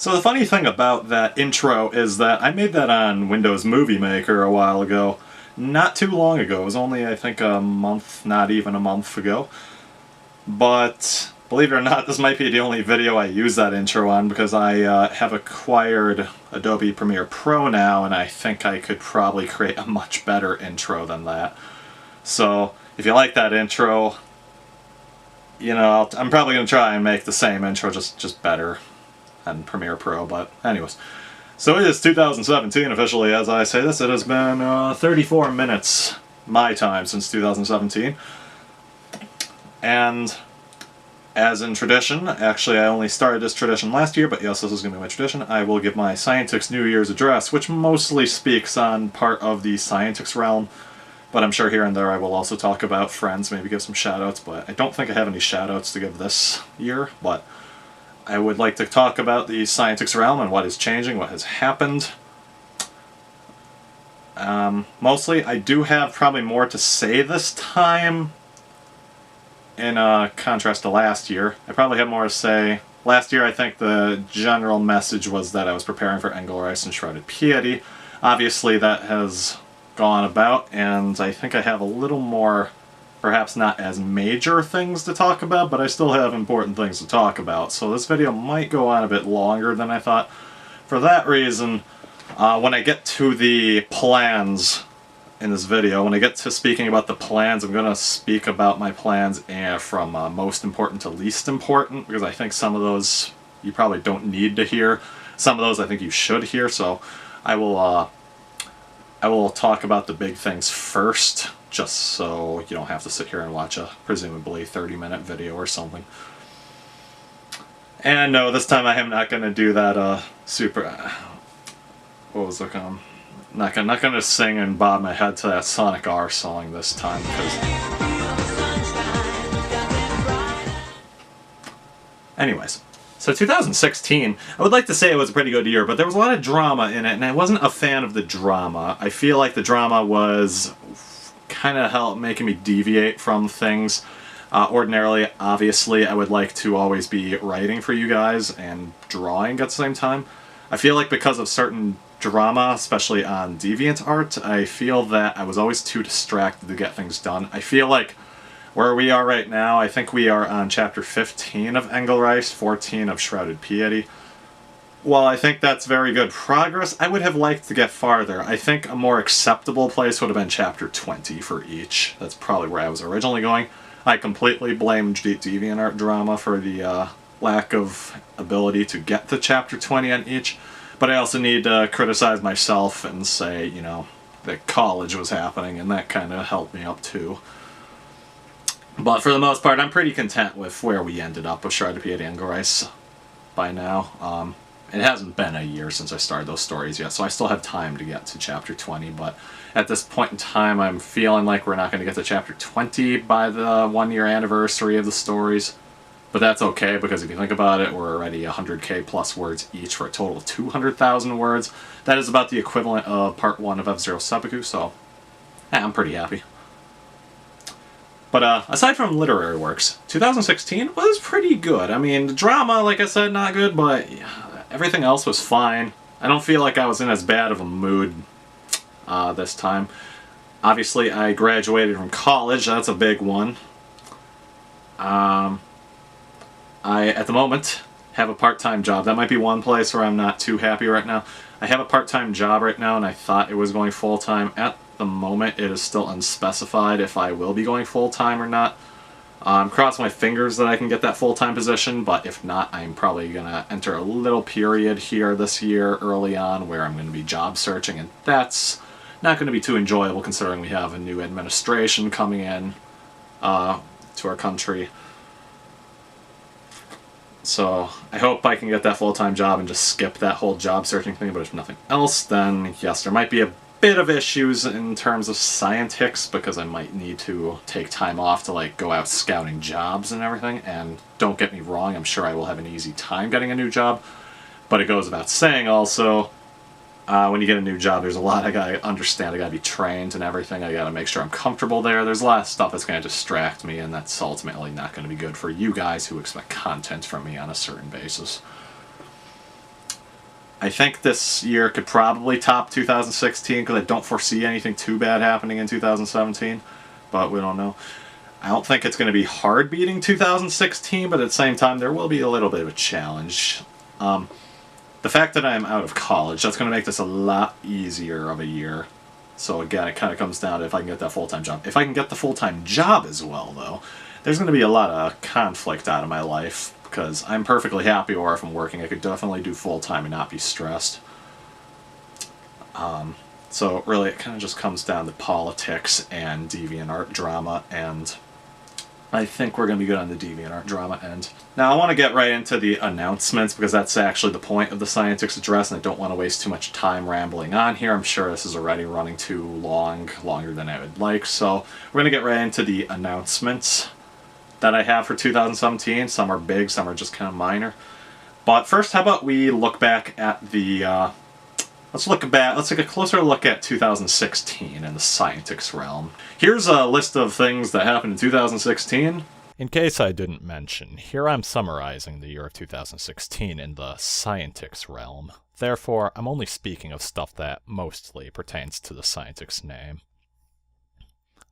So the funny thing about that intro is that I made that on Windows Movie Maker a while ago. Not too long ago. It was only, I think, a month, not even a month ago. But believe it or not, this might be the only video I use that intro on because I have acquired Adobe Premiere Pro now, and I think I could probably create a much better intro than that. So if you like that intro, you know, I'm probably going to try and make the same intro, just better on Premiere Pro, but anyways. So it is 2017 officially as I say this. It has been 34 minutes my time since 2017. And as in tradition, actually I only started this tradition last year, but yes, this is going to be my tradition, I will give my Siontix New Year's address, which mostly speaks on part of the Siontix Realm, but I'm sure here and there I will also talk about friends, maybe give some shoutouts, but I don't think I have any shoutouts to give this year, but I would like to talk about the Siontix Realm and what is changing, what has happened. Mostly, I do have probably more to say this time in contrast to last year. I probably have more to say. Last year I think the general message was that I was preparing for Engelreich and Shrouded Piety. Obviously that has gone about, and I think I have a little more, perhaps not as major things to talk about, but I still have important things to talk about. So this video might go on a bit longer than I thought. For that reason, when I get to the plans in this video, when I get to speaking about the plans, I'm going to speak about my plans from most important to least important, because I think some of those you probably don't need to hear. Some of those I think you should hear, so I will talk about the big things first, just so you don't have to sit here and watch a presumably 30-minute video or something. And no, this time I am not going to do that super... what was it called? Not gonna sing and bob my head to that Sonic R song this time, because... Anyways. So 2016, I would like to say it was a pretty good year, but there was a lot of drama in it, and I wasn't a fan of the drama. I feel like the drama was kind of making me deviate from things. Ordinarily, obviously, I would like to always be writing for you guys and drawing at the same time. I feel like because of certain drama, especially on DeviantArt, I feel that I was always too distracted to get things done. I feel like where we are right now, I think we are on chapter 15 of Engelreich, 14 of Shrouded Piety. While I think that's very good progress, I would have liked to get farther. I think a more acceptable place would have been chapter 20 for each. That's probably where I was originally going. I completely blamed DeviantArt drama for the lack of ability to get to chapter 20 on each. But I also need to criticize myself and say, you know, that college was happening, and that kind of helped me up too. But for the most part, I'm pretty content with where we ended up with Shrouded Piety and Engelreich by now. It hasn't been a year since I started those stories yet, so I still have time to get to chapter 20, but at this point in time, I'm feeling like we're not going to get to chapter 20 by the 1-year anniversary of the stories. But that's okay, because if you think about it, we're already 100k plus words each for a total of 200,000 words. That is about the equivalent of part 1 of F-Zero Seppuku, so yeah, I'm pretty happy. But aside from literary works, 2016 was pretty good. I mean, the drama, like I said, not good, but everything else was fine. I don't feel like I was in as bad of a mood this time. Obviously, I graduated from college. That's a big one. I, at the moment, have a part-time job. That might be one place where I'm not too happy right now. I have a part-time job right now, and I thought it was going full-time. At the moment, it is still unspecified if I will be going full-time or not. I'm crossing my fingers that I can get that full-time position, but if not, I'm probably going to enter a little period here this year early on where I'm going to be job searching, and that's not going to be too enjoyable considering we have a new administration coming in to our country. So I hope I can get that full-time job and just skip that whole job searching thing, but if nothing else, then yes, there might be a bit of issues in terms of Siontix, because I might need to take time off to like go out scouting jobs and everything, and don't get me wrong, I'm sure I will have an easy time getting a new job, but it goes without saying also, when you get a new job, there's a lot I gotta understand, I gotta be trained and everything, I gotta make sure I'm comfortable there, there's a lot of stuff that's gonna distract me, and that's ultimately not gonna be good for you guys who expect content from me on a certain basis. I think this year could probably top 2016 because I don't foresee anything too bad happening in 2017, but we don't know. I don't think it's going to be hard beating 2016, but at the same time, there will be a little bit of a challenge. The fact that I'm out of college, that's going to make this a lot easier of a year. So again, it kind of comes down to if I can get that full-time job. If I can get the full-time job as well, though, there's going to be a lot of conflict out of my life because I'm perfectly happy where if I'm working, I could definitely do full-time and not be stressed. So really, it kind of just comes down to politics and DeviantArt drama, and I think we're going to be good on the DeviantArt drama end. Now, I want to get right into the announcements because that's actually the point of the Siontix Address, and I don't want to waste too much time rambling on here. I'm sure this is already running too long, longer than I would like, so we're going to get right into the announcements that I have for 2017. Some are big, some are just kind of minor. But first, how about we look back at the... Let's take a closer look at 2016 in the Siontix Realm. Here's a list of things that happened in 2016. In case I didn't mention, here I'm summarizing the year of 2016 in the Siontix Realm. Therefore, I'm only speaking of stuff that mostly pertains to the Siontix name.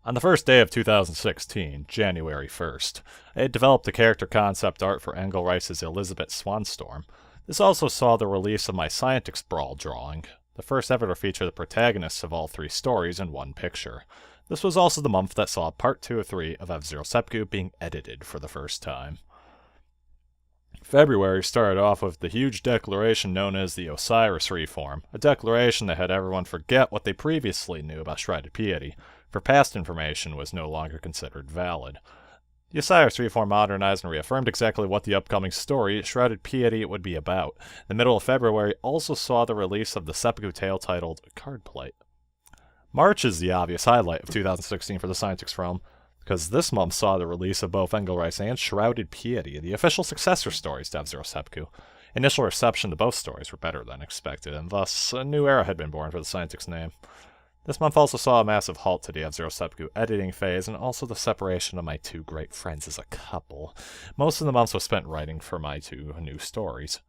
On the first day of 2016, January 1st, I had developed the character concept art for Engelreis's Elizabeth Swanstorm. This also saw the release of my Siontix Brawl drawing, the first ever to feature the protagonists of all 3 stories in one picture. This was also the month that saw Part 2 of 3 of F-Zero Seppuku being edited for the first time. February started off with the huge declaration known as the Osiris Reform, a declaration that had everyone forget what they previously knew about Shrouded Piety, for past information was no longer considered valid. The Osiris Reform modernized and reaffirmed exactly what the upcoming story, Shrouded Piety, would be about. The middle of February also saw the release of the Seppuku tale titled Cardplate. March is the obvious highlight of 2016 for the Siontix Realm, because this month saw the release of both Engelreis and Shrouded Piety, the official successor stories to F-Zero Seppuku. Initial reception to both stories were better than expected, and thus a new era had been born for the Siontix name. This month also saw a massive halt to the F-Zero Seppuku editing phase, and also the separation of my 2 great friends as a couple. Most of the months was spent writing for my 2 new stories.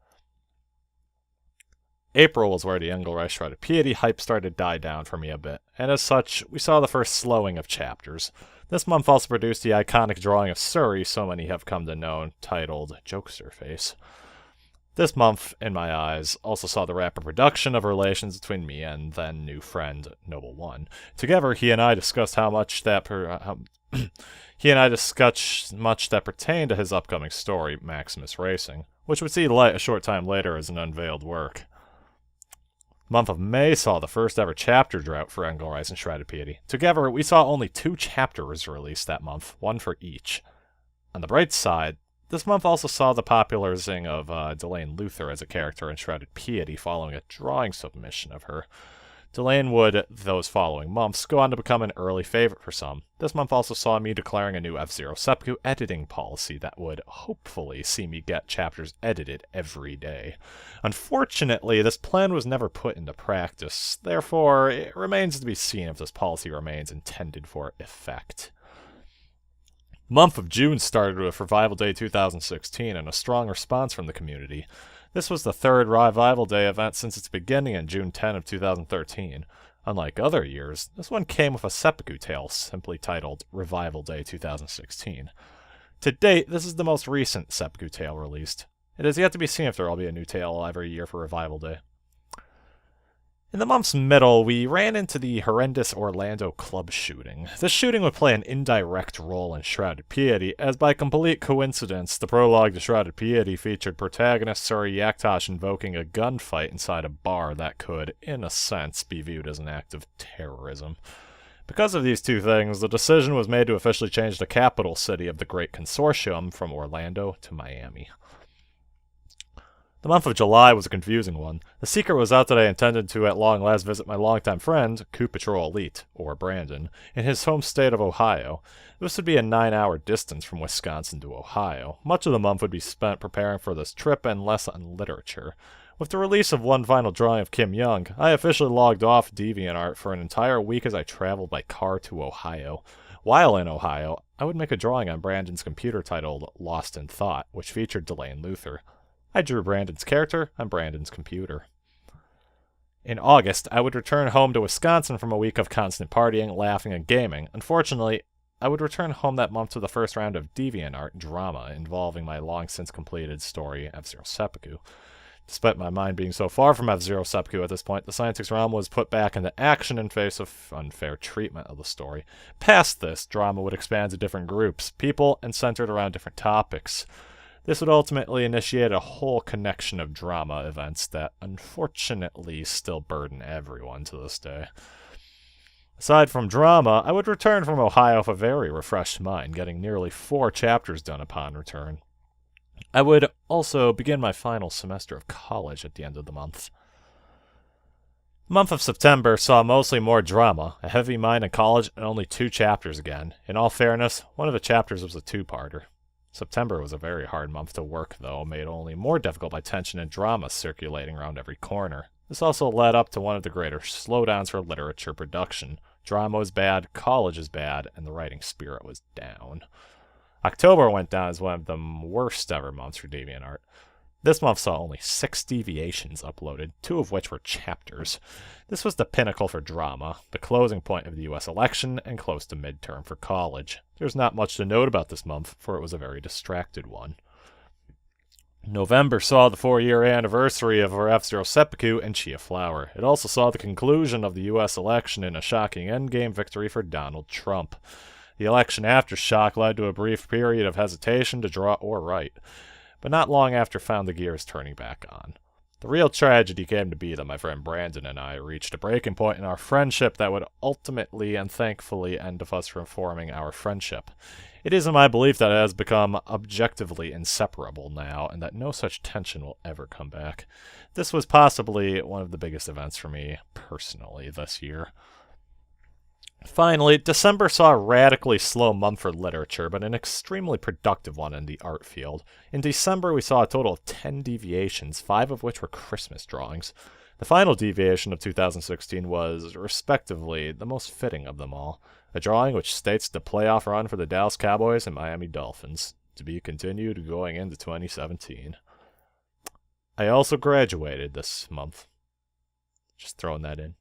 April was where the Engelreis Shrouded Piety hype started to die down for me a bit, and as such, we saw the first slowing of chapters. This month also produced the iconic drawing of Suri so many have come to know, titled Jokester Face. This month, in my eyes, also saw the rapid production of relations between me and then new friend Noble One. Together, he and I discussed much that pertained to his upcoming story, Maximus Racing, which would see light a short time later as an unveiled work. The month of May saw the first ever chapter drought for Engelreis and Shrouded Piety. Together, we saw only 2 chapters released that month, 1 for each. On the bright side, this month also saw the popularizing of Delane Luther as a character in Shrouded Piety following a drawing submission of her. Delane would, those following months, go on to become an early favorite for some. This month also saw me declaring a new F-Zero Seppuku editing policy that would hopefully see me get chapters edited every day. Unfortunately, this plan was never put into practice, therefore it remains to be seen if this policy remains intended for effect. Month of June started with Revival Day 2016 and a strong response from the community. This was the 3rd Revival Day event since its beginning in June 10 of 2013. Unlike other years, this one came with a Seppuku tale simply titled Revival Day 2016. To date, this is the most recent Seppuku tale released. It is yet to be seen if there will be a new tale every year for Revival Day. In the month's middle, we ran into the horrendous Orlando club shooting. This shooting would play an indirect role in Shrouded Piety, as by complete coincidence, the prologue to Shrouded Piety featured protagonist Suri Yaktosh invoking a gunfight inside a bar that could, in a sense, be viewed as an act of terrorism. Because of these 2 things, the decision was made to officially change the capital city of the Great Consortium from Orlando to Miami. The month of July was a confusing one. The secret was out that I intended to at long last visit my longtime friend, Coup Patrol Elite, or Brandon, in his home state of Ohio. This would be a 9-hour distance from Wisconsin to Ohio. Much of the month would be spent preparing for this trip and less on literature. With the release of one final drawing of Kim Young, I officially logged off DeviantArt for an entire week as I traveled by car to Ohio. While in Ohio, I would make a drawing on Brandon's computer titled Lost in Thought, which featured Delane Luther. I drew Brandon's character on Brandon's computer. In August, I would return home to Wisconsin from a week of constant partying, laughing, and gaming. Unfortunately, I would return home that month to the first round of DeviantArt drama involving my long-since completed story, F-Zero Seppuku. Despite my mind being so far from F-Zero Seppuku at this point, the Siontix Realm was put back into action in face of unfair treatment of the story. Past this, drama would expand to different groups, people, and centered around different topics. This would ultimately initiate a whole connection of drama events that, unfortunately, still burden everyone to this day. Aside from drama, I would return from Ohio with a very refreshed mind, getting nearly 4 chapters done upon return. I would also begin my final semester of college at the end of the month. The month of September saw mostly more drama, a heavy mind in college, and only 2 chapters again. In all fairness, one of the chapters was a 2-parter. September was a very hard month to work, though, made only more difficult by tension and drama circulating around every corner. This also led up to one of the greater slowdowns for literature production. Drama was bad, college was bad, and the writing spirit was down. October went down as one of the worst ever months for DeviantArt. This month saw only 6 deviations uploaded, 2 of which were chapters. This was the pinnacle for drama, the closing point of the US election, and close to midterm for college. There's not much to note about this month, for it was a very distracted one. November saw the 4-year anniversary of our F-Zero Seppuku and Chia Flower. It also saw the conclusion of the US election in a shocking endgame victory for Donald Trump. The election aftershock led to a brief period of hesitation to draw or write, but not long after found the gears turning back on. The real tragedy came to be that my friend Brandon and I reached a breaking point in our friendship that would ultimately and thankfully end with us from forming our friendship. It is in my belief that it has become objectively inseparable now, and that no such tension will ever come back. This was possibly one of the biggest events for me, personally, this year. Finally, December saw a radically slow month for literature, but an extremely productive one in the art field. In December, we saw a total of 10 deviations, 5 of which were Christmas drawings. The final deviation of 2016 was, respectively, the most fitting of them all. A drawing which states the playoff run for the Dallas Cowboys and Miami Dolphins, to be continued going into 2017. I also graduated this month. Just throwing that in.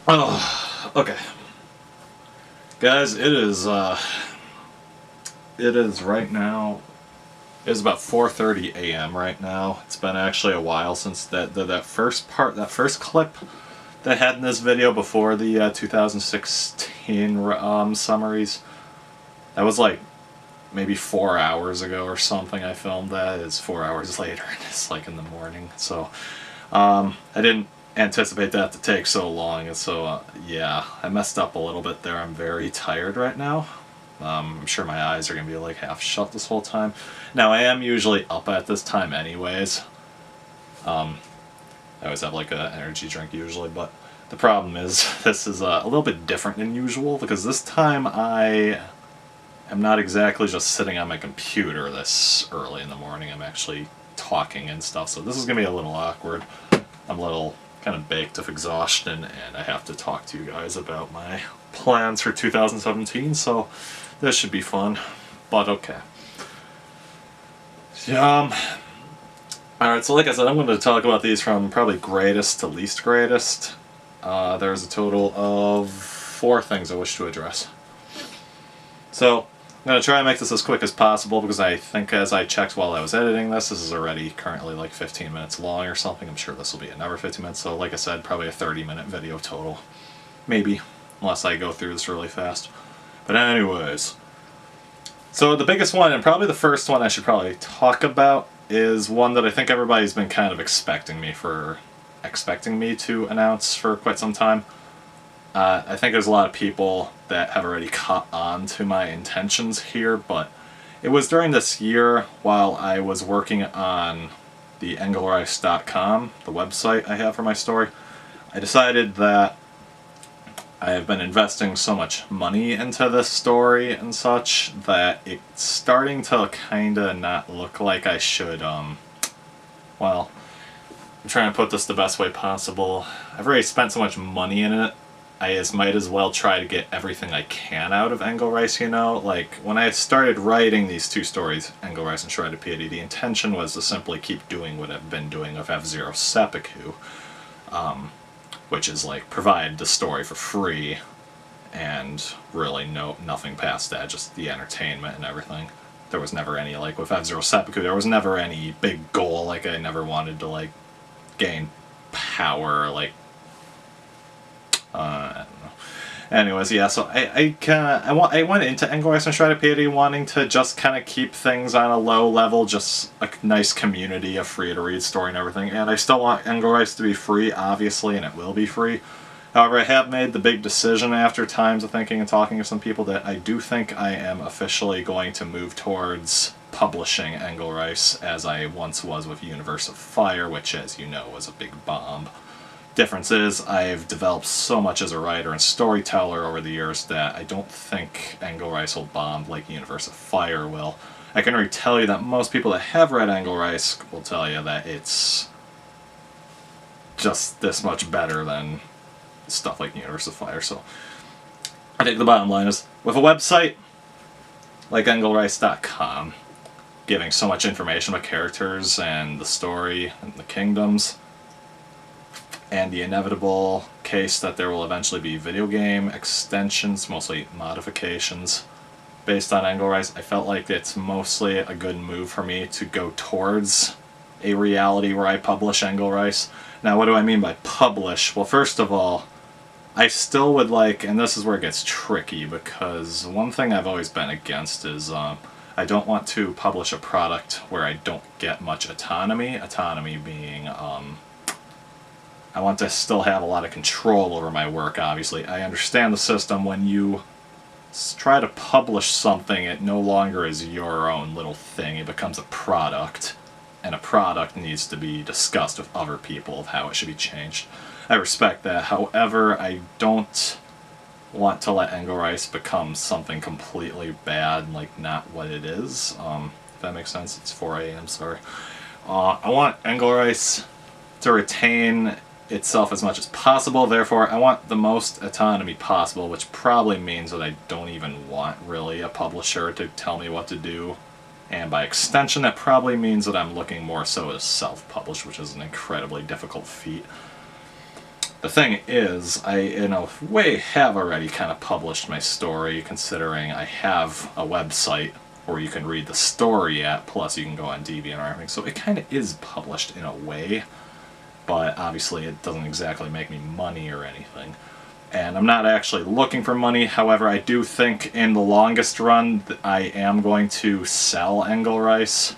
Oh, okay. Guys, it is right now, it's about 4:30 a.m. right now. It's been actually a while since that first clip that I had in this video before the 2016 summaries. That was like maybe 4 hours ago or something I filmed that. It's 4 hours later and it's like in the morning. So I didn't anticipate that to take so long, and so yeah, I messed up a little bit there. I'm very tired right now. I'm sure my eyes are gonna be like half shut this whole time. Now I am usually up at this time anyways. I always have like an energy drink usually, but the problem is this is a little bit different than usual, because this time I am not exactly just sitting on my computer this early in the morning. I'm actually talking and stuff, so this is gonna be a little awkward. I'm a little kind of baked of exhaustion, and I have to talk to you guys about my plans for 2017, so this should be fun, but okay. Alright, so like I said, I'm going to talk about these from probably greatest to least greatest. There's a total of 4 things I wish to address. So, I'm going to try and make this as quick as possible, because I think as I checked while I was editing this is already currently like 15 minutes long or something. I'm sure this will be another 15 minutes, so like I said, probably a 30-minute video total. Maybe, unless I go through this really fast. But anyways, so the biggest one, and probably the first one I should probably talk about, is one that I think everybody's been kind of expecting me to announce for quite some time. I think there's a lot of people that have already caught on to my intentions here, but it was during this year while I was working on the engelreich.com, the website I have for my story. I decided that I have been investing so much money into this story and such that it's starting to kinda not look like I should, well, I'm trying to put this the best way possible. I've already spent so much money in it, I might as well try to get everything I can out of Engelreis, you know? Like, when I started writing these two stories, Engelreis and Shrouded Piety, the intention was to simply keep doing what I've been doing with F-Zero Seppuku, which is, like, provide the story for free, and really nothing past that, just the entertainment and everything. There was never any, like, with F-Zero Seppuku, there was never any big goal, like, I never wanted to, like, gain power, like, I don't know. Anyways, yeah, so I went into Engelreis and Shrouded Piety wanting to just kind of keep things on a low level, just a nice community, a free-to-read story and everything, and I still want Engelreis to be free, obviously, and it will be free. However, I have made the big decision after times of thinking and talking to some people that I do think I am officially going to move towards publishing Engelreis, as I once was with Universe of Fire, which, as you know, was a big bomb. Difference is, I've developed so much as a writer and storyteller over the years that I don't think Engelreis will bomb like Universe of Fire will. I can already tell you that most people that have read Engelreis will tell you that it's just this much better than stuff like Universe of Fire, so I think the bottom line is, with a website like Engelreis.com, giving so much information about characters and the story and the kingdoms, and the inevitable case that there will eventually be video game extensions, mostly modifications, based on Engelreis, I felt like it's mostly a good move for me to go towards a reality where I publish Engelreis. Now, what do I mean by publish? Well, first of all, I still would like, and this is where it gets tricky, because one thing I've always been against is I don't want to publish a product where I don't get much autonomy. Autonomy being, I want to still have a lot of control over my work, obviously. I understand the system. When you try to publish something, it no longer is your own little thing. It becomes a product, and a product needs to be discussed with other people of how it should be changed. I respect that. However, I don't want to let Engelreis become something completely bad, like not what it is. If that makes sense. It's 4 a.m., sorry. I want Engelreis to retain itself as much as possible, therefore I want the most autonomy possible, which probably means that I don't even want really a publisher to tell me what to do, and by extension that probably means that I'm looking more so as self-published, which is an incredibly difficult feat. The thing is, I in a way have already kind of published my story, considering I have a website where you can read the story at, plus you can go on Deviant or everything, so it kind of is published in a way. But obviously it doesn't exactly make me money or anything. And I'm not actually looking for money, however I do think in the longest run that I am going to sell Engelreis.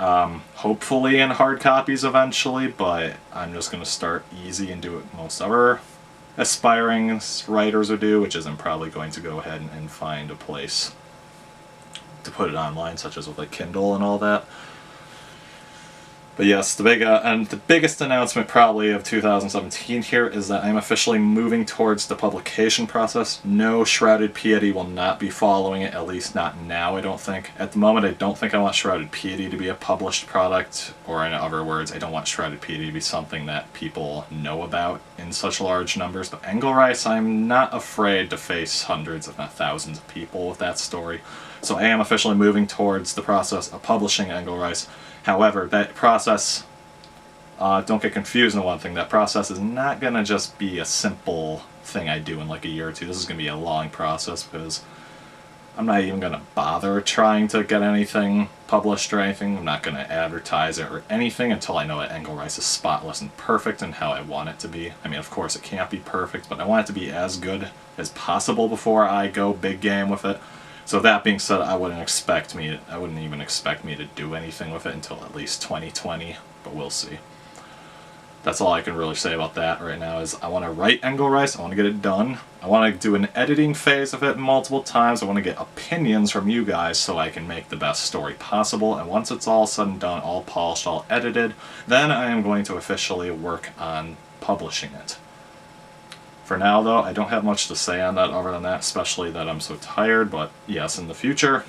Hopefully in hard copies eventually, but I'm just going to start easy and do what most other aspiring writers would do, which is I'm probably going to go ahead and find a place to put it online, such as with a Kindle and all that. But yes, the biggest announcement probably of 2017 here is that I'm officially moving towards the publication process. No, Shrouded Piety will not be following it, at least not now, I don't think. At the moment, I don't think I want Shrouded Piety to be a published product, or in other words, I don't want Shrouded Piety to be something that people know about in such large numbers. But Engelreis, I'm not afraid to face hundreds, if not thousands of people with that story. So I am officially moving towards the process of publishing Engelreis. However, that process, don't get confused in one thing, that process is not going to just be a simple thing I do in like a year or two. This is going to be a long process, because I'm not even going to bother trying to get anything published or anything. I'm not going to advertise it or anything until I know that Engelreis is spotless and perfect and how I want it to be. I mean, of course it can't be perfect, but I want it to be as good as possible before I go big game with it. So that being said, I wouldn't even expect me to do anything with it until at least 2020, but we'll see. That's all I can really say about that right now. Is I want to write Engelreis, I want to get it done. I want to do an editing phase of it multiple times. I want to get opinions from you guys so I can make the best story possible. And once it's all said and done, all polished, all edited, then I am going to officially work on publishing it. For now, though, I don't have much to say on that other than that, especially that I'm so tired, but yes, in the future,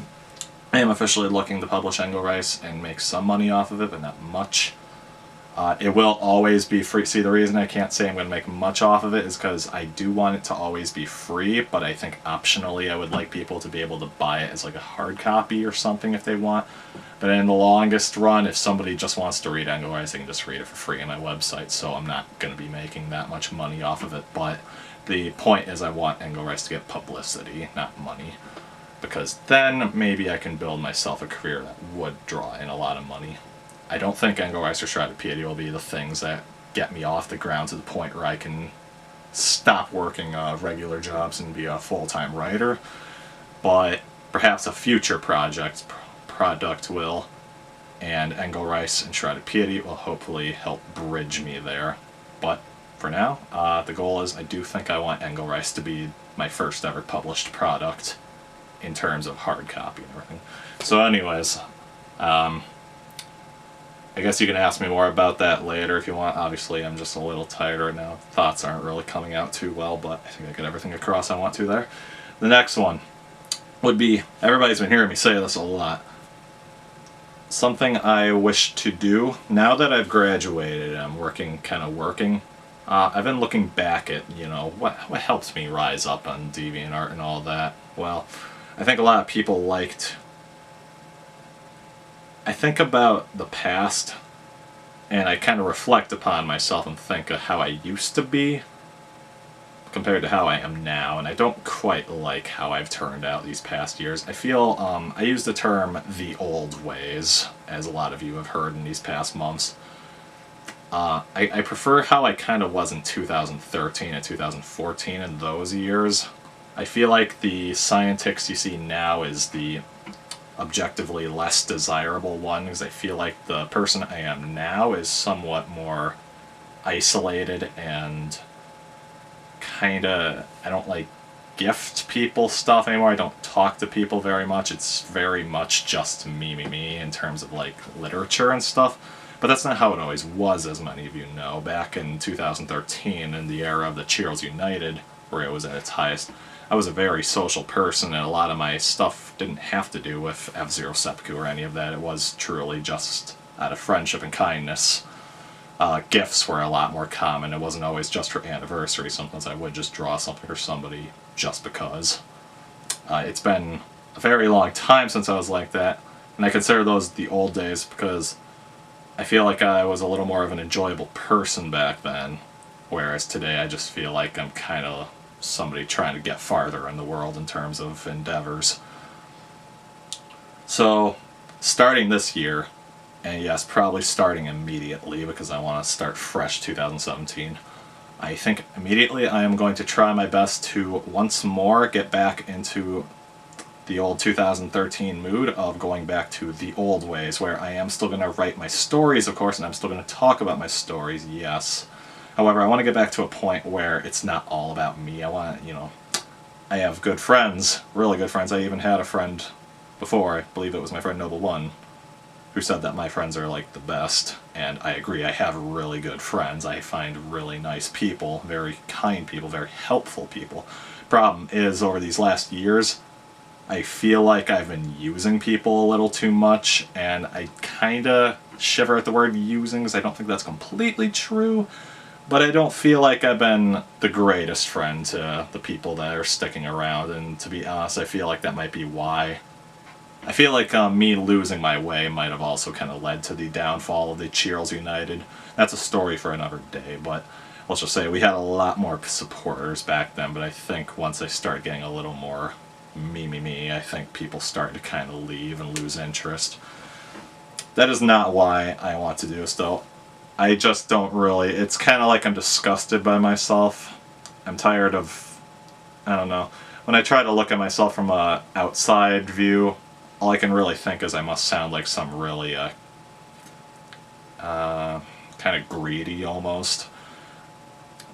I am officially looking to publish Engelreis and make some money off of it, but not much. It will always be free. See, the reason I can't say I'm going to make much off of it is because I do want it to always be free, but I think optionally I would like people to be able to buy it as like a hard copy or something if they want. But in the longest run, if somebody just wants to read Engelreis, they can just read it for free on my website, so I'm not going to be making that much money off of it. But the point is I want Engelreis to get publicity, not money, because then maybe I can build myself a career that would draw in a lot of money. I don't think Engelreis or Shrouded Piety will be the things that get me off the ground to the point where I can stop working regular jobs and be a full-time writer, but perhaps a future product will, and Engelreis and Shrouded Piety will hopefully help bridge me there. But for now, the goal is I do think I want Engelreis to be my first ever published product in terms of hard copy and everything. So anyways, I guess you can ask me more about that later if you want. Obviously, I'm just a little tired right now. Thoughts aren't really coming out too well, but I think I got everything across I want to there. The next one would be, everybody's been hearing me say this a lot, something I wish to do. Now that I've graduated, I'm working. I've been looking back at, what helped me rise up on DeviantArt and all that. Well, I think a lot of people I think about the past, and I kind of reflect upon myself and think of how I used to be compared to how I am now, and I don't quite like how I've turned out these past years. I feel, I use the term the old ways, as a lot of you have heard in these past months. I prefer how I kind of was in 2013 and 2014 in those years. I feel like the Siontix you see now is the objectively less desirable one, because I feel like the person I am now is somewhat more isolated and kinda, I don't like gift people stuff anymore. I don't talk to people very much. It's very much just me in terms of like literature and stuff. But that's not how it always was, as many of you know. Back in 2013, in the era of the Cheers United, where it was at its highest, I was a very social person, and a lot of my stuff didn't have to do with F-Zero Seppuku or any of that. It was truly just out of friendship and kindness. Gifts were a lot more common. It wasn't always just for anniversary. Sometimes I would just draw something for somebody just because. It's been a very long time since I was like that, and I consider those the old days because I feel like I was a little more of an enjoyable person back then, whereas today I just feel like I'm kind of somebody trying to get farther in the world in terms of endeavors. So, starting this year, and yes, probably starting immediately because I want to start fresh 2017, I think immediately I am going to try my best to once more get back into the old 2013 mood of going back to the old ways, where I am still going to write my stories, of course, and I'm still going to talk about my stories, yes. However, I want to get back to a point where it's not all about me. I want, I have good friends, really good friends. I even had a friend before, I believe it was my friend Noble One, who said that my friends are like the best, and I agree. I have really good friends. I find really nice people, very kind people, very helpful people. Problem is, over these last years, I feel like I've been using people a little too much, and I kinda shiver at the word using, because I don't think that's completely true. But I don't feel like I've been the greatest friend to the people that are sticking around, and to be honest, I feel like that might be why. I feel like me losing my way might have also kind of led to the downfall of the Cheers United. That's a story for another day, but let's just say we had a lot more supporters back then, but I think once I started getting a little more me, I think people started to kind of leave and lose interest. That is not why I want to do this, though. I just don't really, it's kind of like I'm disgusted by myself. I'm tired of, I don't know, when I try to look at myself from a outside view, all I can really think is I must sound like some really, kind of greedy almost,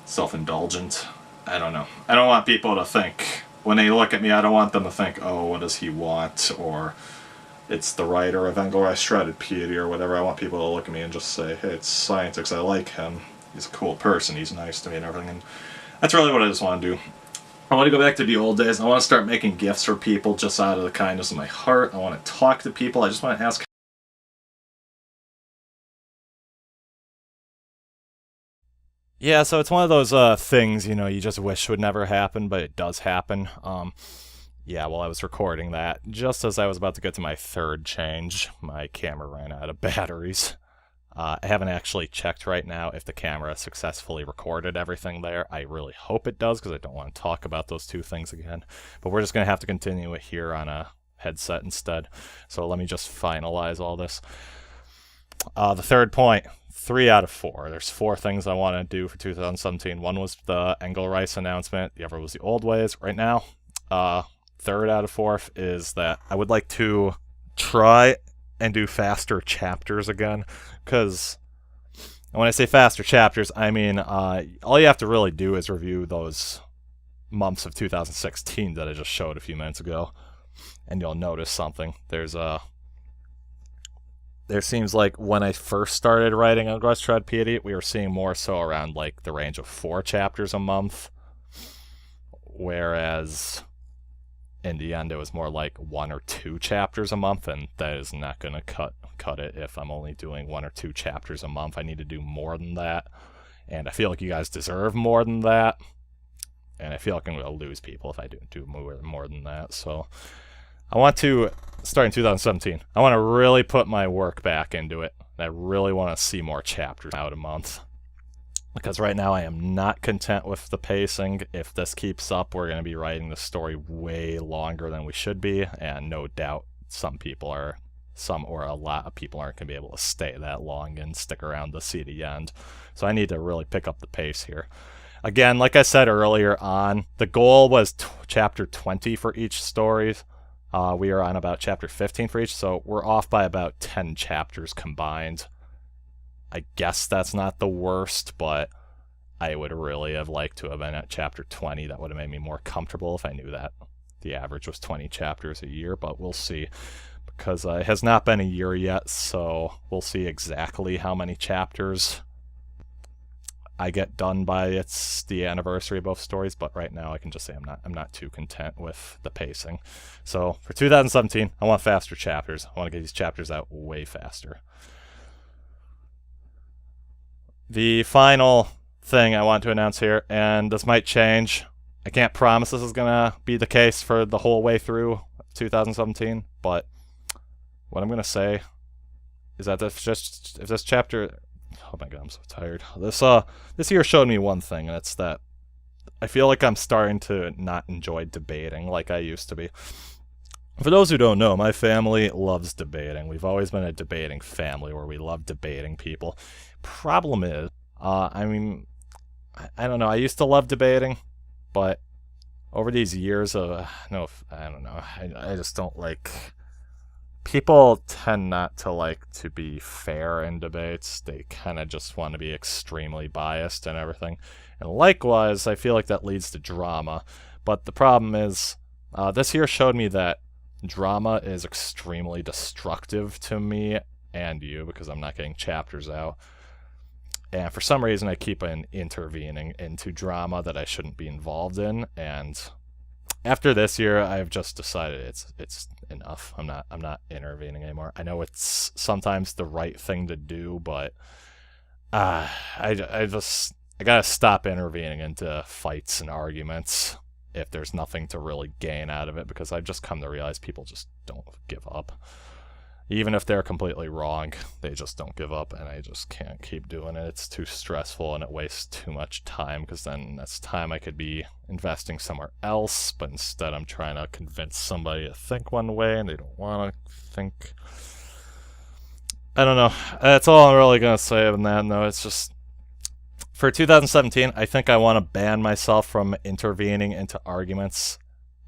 self-indulgent. I don't know. I don't want people to think, when they look at me, I don't want them to think, oh, what does he want, or it's the writer of Engelreis Shrouded Piety or whatever. I want people to look at me and just say, hey, it's Siontix, I like him, he's a cool person, he's nice to me and everything. And that's really what I just want to do. I want to go back to the old days. I want to start making gifts for people just out of the kindness of my heart. I want to talk to people. I just want to ask Yeah, so it's one of those things, you just wish would never happen, but it does happen. Yeah, while I was recording that, just as I was about to get to my third change, my camera ran out of batteries. I haven't actually checked right now if the camera successfully recorded everything there. I really hope it does, because I don't want to talk about those two things again. But we're just going to have to continue it here on a headset instead. So let me just finalize all this. The third point, 3 out of 4. There's 4 things I want to do for 2017. One was the Engelreis announcement. The other was the old ways. Right now, third out of 4 is that I would like to try and do faster chapters again, because when I say faster chapters, I mean all you have to really do is review those months of 2016 that I just showed a few minutes ago, and you'll notice something. There seems like when I first started writing on Grudge Piety, we were seeing more so around like the range of 4 chapters a month, whereas in the end it was more like 1 or 2 chapters a month, and that is not going to cut it if I'm only doing 1 or 2 chapters a month. I need to do more than that, and I feel like you guys deserve more than that, and I feel like I'm going to lose people if I do more than that. So I want to start in 2017. I want to really put my work back into it. I really want to see more chapters out a month, because right now I am not content with the pacing. If this keeps up, we're going to be writing the story way longer than we should be, and no doubt a lot of people aren't going to be able to stay that long and stick around to see the end. So I need to really pick up the pace here. Again, like I said earlier on, the goal was chapter 20 for each story. We are on about chapter 15 for each, so we're off by about 10 chapters combined. I guess that's not the worst, but I would really have liked to have been at chapter 20. That would have made me more comfortable if I knew that the average was 20 chapters a year, but we'll see, because it has not been a year yet, so we'll see exactly how many chapters I get done by the anniversary of both stories. But right now I can just say I'm not too content with the pacing. So for 2017, I want faster chapters. I want to get these chapters out way faster. The final thing I want to announce here, and this might change. I can't promise this is going to be the case for the whole way through 2017, but what I'm going to say is that if this chapter... Oh my god, I'm so tired. This year showed me one thing, and it's that I feel like I'm starting to not enjoy debating like I used to be. For those who don't know, my family loves debating. We've always been a debating family where we love debating people. Problem is, I don't know. I used to love debating, but over these years of, I don't know. I just don't like... People tend not to like to be fair in debates. They kind of just want to be extremely biased and everything. And likewise, I feel like that leads to drama. But the problem is, this year showed me that drama is extremely destructive to me and you, because I'm not getting chapters out. And for some reason, I keep intervening into drama that I shouldn't be involved in. And after this year, I've just decided it's enough. I'm not intervening anymore. I know it's sometimes the right thing to do, but I gotta stop intervening into fights and arguments if there's nothing to really gain out of it, because I've just come to realize people just don't give up. Even if they're completely wrong, they just don't give up, and I just can't keep doing it. It's too stressful, and it wastes too much time, because then that's time I could be investing somewhere else, but instead I'm trying to convince somebody to think one way, and they don't want to think. I don't know. That's all I'm really going to say on that, though. It's just, for 2017, I think I want to ban myself from intervening into arguments.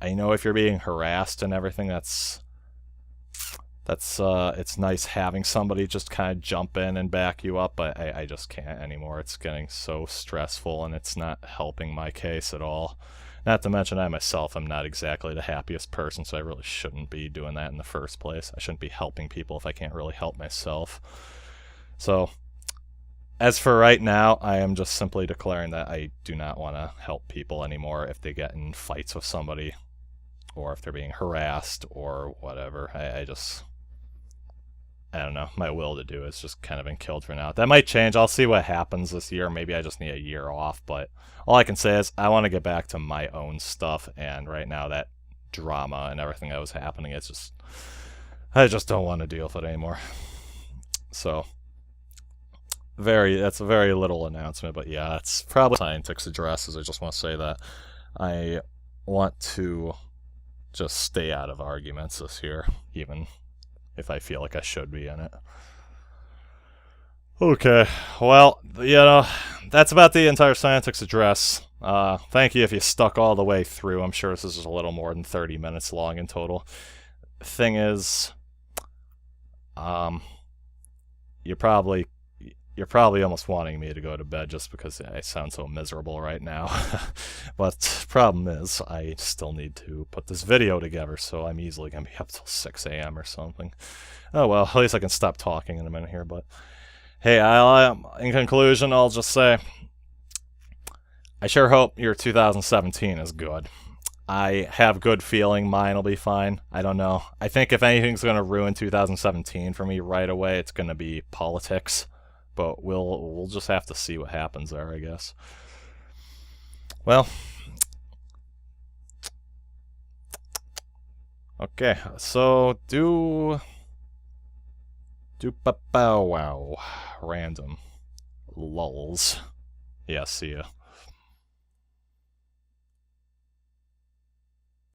I know if you're being harassed and everything, it's nice having somebody just kind of jump in and back you up, but I just can't anymore. It's getting so stressful, and it's not helping my case at all. Not to mention, I myself am not exactly the happiest person, so I really shouldn't be doing that in the first place. I shouldn't be helping people if I can't really help myself. So, as for right now, I am just simply declaring that I do not want to help people anymore if they get in fights with somebody, or if they're being harassed, or whatever. I don't know, my will to do it's just kind of been killed for now. That might change. I'll see what happens this year. Maybe I just need a year off, but all I can say is I want to get back to my own stuff, and right now that drama and everything that was happening, it's just, I just don't want to deal with it anymore. So, that's a very little announcement, but yeah, it's probably Siontix Addresses. I just want to say that I want to just stay out of arguments this year, even if I feel like I should be in it. Okay, well, that's about the entire Siontix Address. Thank you if you stuck all the way through. I'm sure this is a little more than 30 minutes long in total. Thing is, you're probably almost wanting me to go to bed just because I sound so miserable right now. But problem is, I still need to put this video together, so I'm easily going to be up till 6 a.m. or something. Oh well, at least I can stop talking in a minute here, but hey, in conclusion, I'll just say, I sure hope your 2017 is good. I have good feeling mine will be fine. I don't know. I think if anything's going to ruin 2017 for me right away, it's going to be politics. But we'll just have to see what happens there, I guess. Well, okay. So do ba bow wow random lulls. Yeah, see ya.